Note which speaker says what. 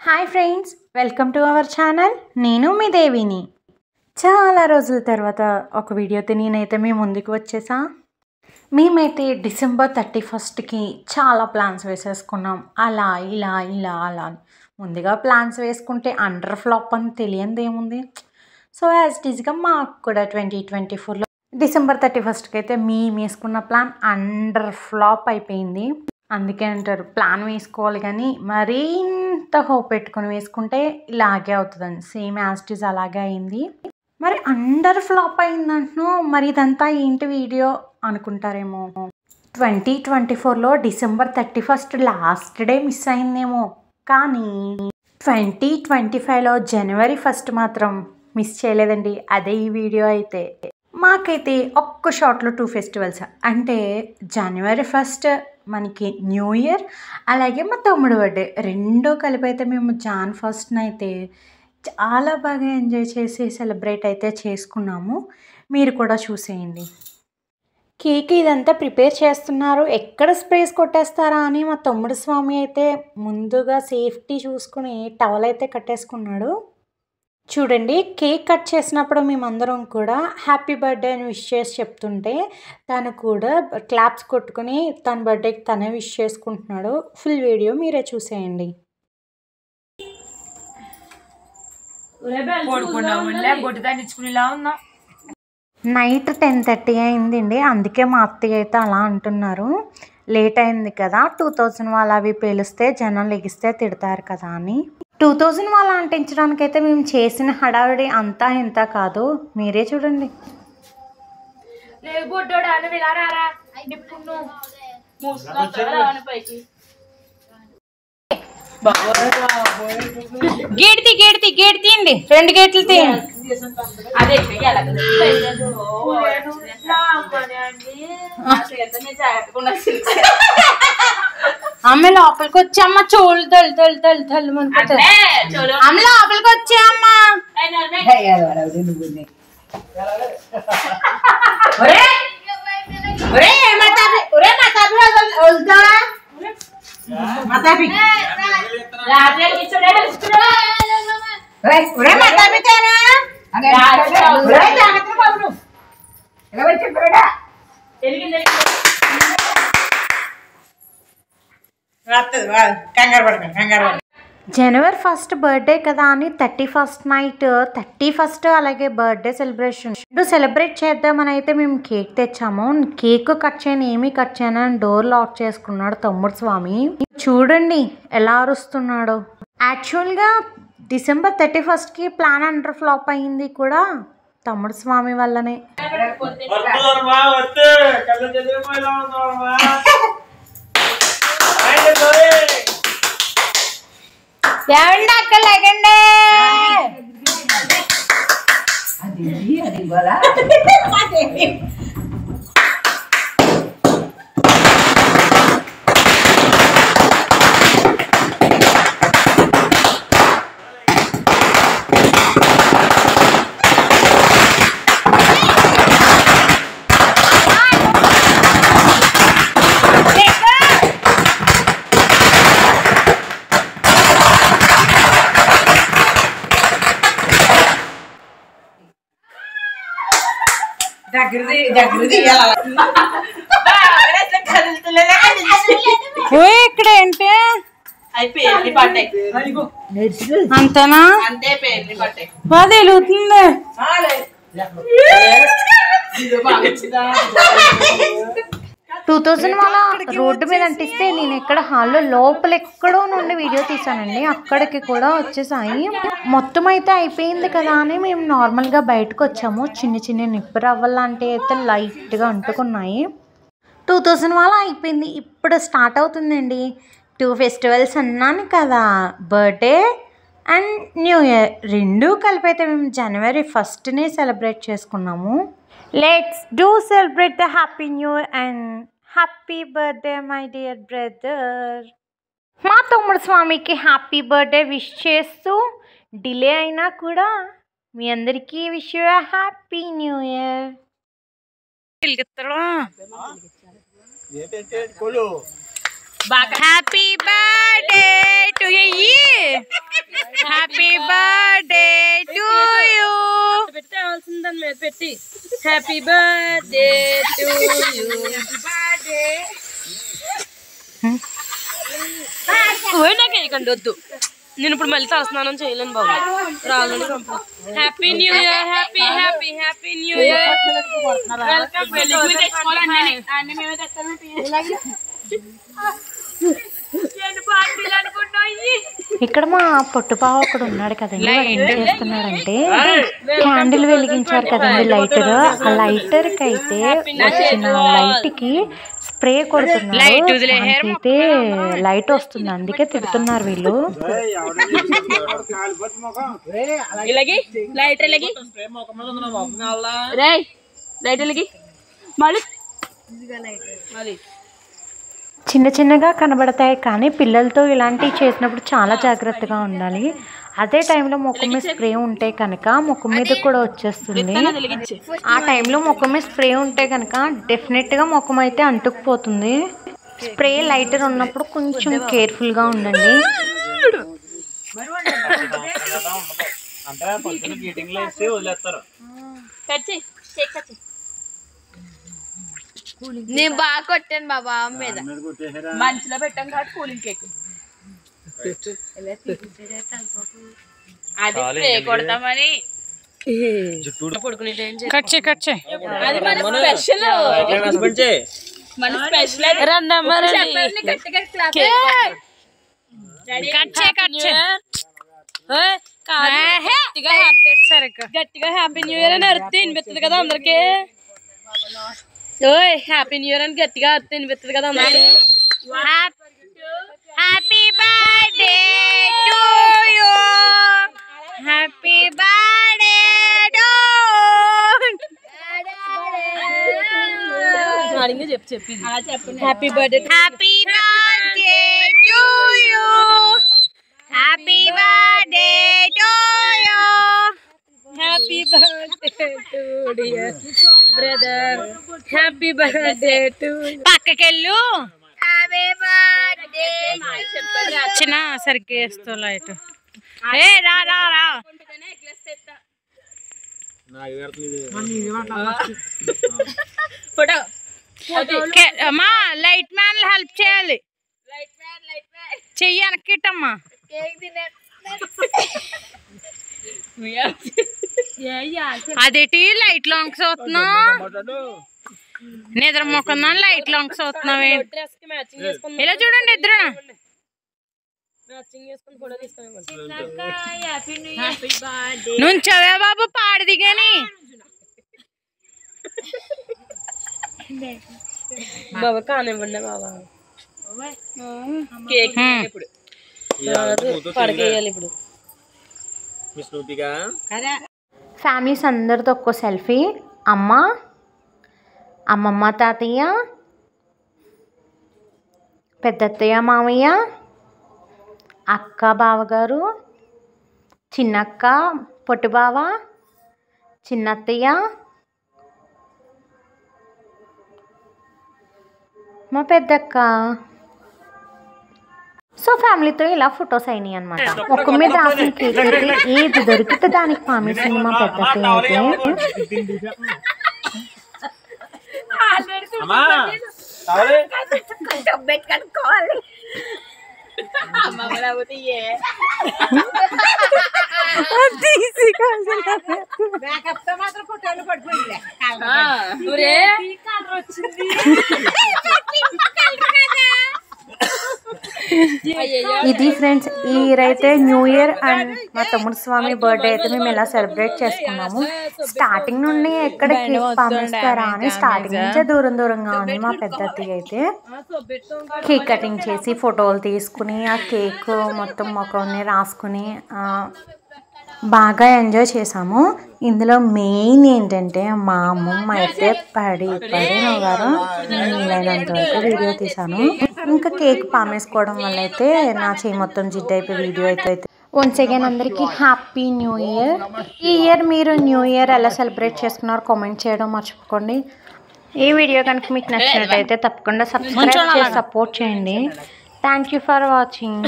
Speaker 1: Hi friends, welcome to our channel. నేను మీ దేవిని. చాలా రోజుల తర్వాత ఒక వీడియోతో నేనైతే మీ ముందుకు వచ్చేసా. మేమైతే డిసెంబర్ 31కి చాలా ప్లాన్స్ వేసేసుకున్నాం. అలా ఇలా ఇలా అలా ముందుగా ప్లాన్స్ వేసుకుంటే అండర్ ఫ్లాప్ అని తెలియంది ఏముంది. సో యాజ్ ఇట్ ఈస్గా మాకు కూడా 2024లో డిసెంబర్ 31కి అయితే మేము వేసుకున్న ప్లాన్ అండర్ ఫ్లాప్ అయిపోయింది. అందుకే అంటారు ప్లాన్ వేసుకోవాలి కానీ మరీ ఇంత హోప్ పెట్టుకొని వేసుకుంటే ఇలాగే అవుతుందండి. సేమ్ యాజ్ ఇట్ ఈజ్ అలాగే అయింది. మరి అండర్ ఫ్లాప్ అయిందంటును, మరి ఇదంతా ఏంటి వీడియో అనుకుంటారేమో. 2024లో డిసెంబర్ 31 లాస్ట్ డే మిస్ అయిందేమో, కానీ 2025లో జనవరి 1 మాత్రం మిస్ చేయలేదండి. అదే ఈ వీడియో అయితే. మాకైతే ఒక్క షాట్లో 2 ఫెస్టివల్స్, అంటే జనవరి 1 మనకి న్యూ ఇయర్, అలాగే మా తమ్ముడు బర్త్డే రెండూ కలిపి అయితే మేము జాన్ 1 అయితే చాలా బాగా ఎంజాయ్ చేసి సెలబ్రేట్ అయితే చేసుకున్నాము. మీరు కూడా చూసేయండి. కేక్ ఇదంతా ప్రిపేర్ చేస్తున్నారు, ఎక్కడ స్ప్రేస్ కొట్టేస్తారా అని మా తమ్ముడు స్వామి అయితే ముందుగా సేఫ్టీ చూసుకుని టవల్ అయితే కట్టేసుకున్నాడు. చూడండి, కేక్ కట్ చేసినప్పుడు మేమందరం కూడా హ్యాపీ బర్త్డే అని విష్ చేసి చెప్తుంటే తను కూడా క్లాప్స్ కొట్టుకుని తన బర్త్డేకి తనే విష్ చేసుకుంటున్నాడు. ఫుల్ వీడియో మీరే చూసేయండి. నైట్ 10:30 అయిందండి. అందుకే మా అత్తయ్య అయితే అలా అంటున్నారు, లేట్ అయింది కదా, 2000 వాళ్ళు అవి పేలిస్తే జనం లెగిస్తే తిడతారు కదా అని. 2000 వాళ్ళు అంటించడానికి అయితే మేము చేసిన హడావిడి అంతా ఇంత కాదు, మీరే చూడండి. గేట్ తీయండి, 2 గేట్లు తీయండి. అమ్మ లోపలికి వచ్చి అమ్మ చోళ్ళు తల్లి అమ్మ లోపలికి వచ్చే అమ్మ. జనవరి 1 బర్త్డే కదా అని 31 నైట్ 31 అలాగే బర్త్డే సెలబ్రేషన్ సెలబ్రేట్ చేద్దామని అయితే మేము కేక్ తెచ్చాము. కేక్ కట్ చేయను, ఏమీ కట్ చేయను అని డోర్ లాక్ చేసుకున్నాడు తమ్ముడు స్వామి. చూడండి ఎలా అరుస్తున్నాడు. యాక్చువల్గా డిసెంబర్ 31కి ప్లాన్ అండర్ ఫ్లాప్ అయింది కూడా తమ్ముడు స్వామి వల్లనే. ఏమండి అక్క లేకండి. ఇక్కడ ఏంటి అంతేనా? అది వెలుగుతుంది. 2000 వాళ్ళ రోడ్డు మీద అంటిస్తే నేను ఎక్కడ హాల్లో లోపల ఎక్కడో నుండి వీడియో తీసానండి, అక్కడికి కూడా వచ్చేసాయి. మొత్తం అయితే అయిపోయింది కదా అని మేము నార్మల్గా బయటకు వచ్చాము. చిన్న నిప్పు రవ్వలు లాంటివి అయితే లైట్గా అంటుకున్నాయి. 2000 వాళ్ళ అయిపోయింది, ఇప్పుడు స్టార్ట్ అవుతుందండి 2 ఫెస్టివల్స్ అన్నాను కదా, బర్త్డే అండ్ న్యూ ఇయర్ రెండూ కలిపి అయితే మేము జనవరి 1నే సెలబ్రేట్ చేసుకున్నాము. Let's do celebrate the happy new year and happy birthday my dear brother. మా తమ్ముడు స్వామికి హ్యాపీ బర్త్డే విష్ చేస్తూ డిలే అయినా కూడా మీ అందరికీ wish you happy new year. Happy birthday to you.
Speaker 2: Happy birthday to you. నాకు వేయకండి, వద్దు. నేను ఇప్పుడు మళ్ళీ తలస్నానం చేయలేను బాబు, రాళ్ళని happy new year. Happy happy happy new year.
Speaker 1: ఇక్కడ మా పొట్టుపావ ఒకడు ఉన్నాడు కదండి, వాడు ఏం చేస్తున్నాడంటే క్యాండిల్ వెలిగించారు కదండి లైటర్, ఆ లైటర్ కి అయితే వచ్చిన లైట్ కి స్ప్రే కొడుతున్నారు, అయితే లైట్ వస్తుంది, అందుకే తిడుతున్నారు వీళ్ళు. చిన్న చిన్నగా కనబడతాయి కానీ పిల్లలతో ఇలాంటివి చేసినప్పుడు చాలా జాగ్రత్తగా ఉండాలి. అదే టైంలో ముఖం మీద స్ప్రే ఉంటే కనుక ముఖం మీద కూడా వచ్చేస్తుంది. ఆ టైంలో ముఖం మీద స్ప్రే ఉంటే కనుక డెఫినెట్గా ముఖం అయితే అంటుకుపోతుంది. స్ప్రే లైటర్ ఉన్నప్పుడు కొంచెం కేర్ఫుల్గా ఉండండి.
Speaker 2: నేను బాగా కొట్టాను బాబా మీద, మంచిలో పెట్టాం కాబట్టి కూలింగ్ కేక్ అది స్ప్రే కొడతామని అది మన స్పెషల్, మన స్పెషల్. గట్టిగా హ్యాపీ న్యూ ఇయర్ అని అర్థం వినిపిస్తుంది కదా అందరికి. ఓయ్ హ్యాపీ న్యూ ఇయర్ అని గట్టిగా అర్థం వినిపిస్తుంది కదా అందరికి. Happy birthday to you, happy birthday to చెప్పి happy birthday, happy birthday to you, happy birthday to you, happy birthday to dear brother, happy birthday to. పక్కకెళ్ళు, హ్యాపీ బర్త్డే చిన్న సరిగ్గా వేస్తూ లైట్. ఏ రా రా రా ఫోటో అమ్మా, లైట్ మ్యాన్ హెల్ప్ చేయాలి, చెయ్యి వెనక్కిట్టమ్మా. అదేటి లైట్ లాంగ్స్ అవుతున్నావు, నిద్ర మొక్కుందా లైట్ లాంగ్స్ అవుతున్నావు. ఇలా చూడండి ఇద్దరు నుంచవే బాబు పాడిది గాని. బాబా కానివ్వండి బాబా, కేక్ ఇప్పుడు పడకేయాలి ఇప్పుడు.
Speaker 1: ఫ్యామిలీస్ అందరితో ఒక్కో సెల్ఫీ. అమ్మ, అమ్మమ్మ, తాతయ్య, పెద్దత్తయ్య, మామయ్య, అక్క, బావగారు, చిన్నక్క, పొట్టుబావ, చిన్నత్తయ్య, మా పెద్దక్క. సో ఫ్యామిలీతో ఇలా ఫొటోస్ అయినాయి అనమాట. ఒక్క మీద రాసిన కేక్ అయితే ఏది దొరికితే దానికి పామేసింది మా పెద్దత్తయ్య అయితే. ఇది ఫ్రెండ్స్, ఈ ఇయర్ అయితే న్యూ ఇయర్ అండ్ మా తమ్ముడు స్వామి బర్త్డే అయితే మేము ఇలా సెలబ్రేట్ చేసుకున్నాము. స్టార్టింగ్ నుండి ఎక్కడ కేక్ పామిస్తారా అని స్టార్టింగ్ నుంచే దూరం దూరంగా ఉంది మా పెద్దత్తయ్య అయితే. కేక్ కటింగ్ చేసి ఫోటోలు తీసుకుని ఆ కేక్ మొత్తం ముఖాన్ని రాసుకుని బాగా ఎంజాయ్ చేసాము. ఇందులో మెయిన్ ఏంటంటే మా అమ్మమ్మ అయితే పడి నవ్వారు. వీలైనంత వరకు వీడియో తీసాను. ఇంకా కేక్ పామేసుకోవడం వల్ల అయితే నా చేయి మొత్తం జిడ్డు అయిపోయి వీడియో అయితే. వన్స్ అగైన్ అందరికీ హ్యాపీ న్యూ ఇయర్. ఈ ఇయర్ మీరు న్యూ ఇయర్ ఎలా సెలబ్రేట్ చేసుకున్నారో కామెంట్ చేయడం మర్చిపోకండి. ఈ వీడియో కనుక మీకు నచ్చినట్టయితే తప్పకుండా సబ్స్క్రైబ్ చేసి సపోర్ట్ చేయండి. Thank you for watching.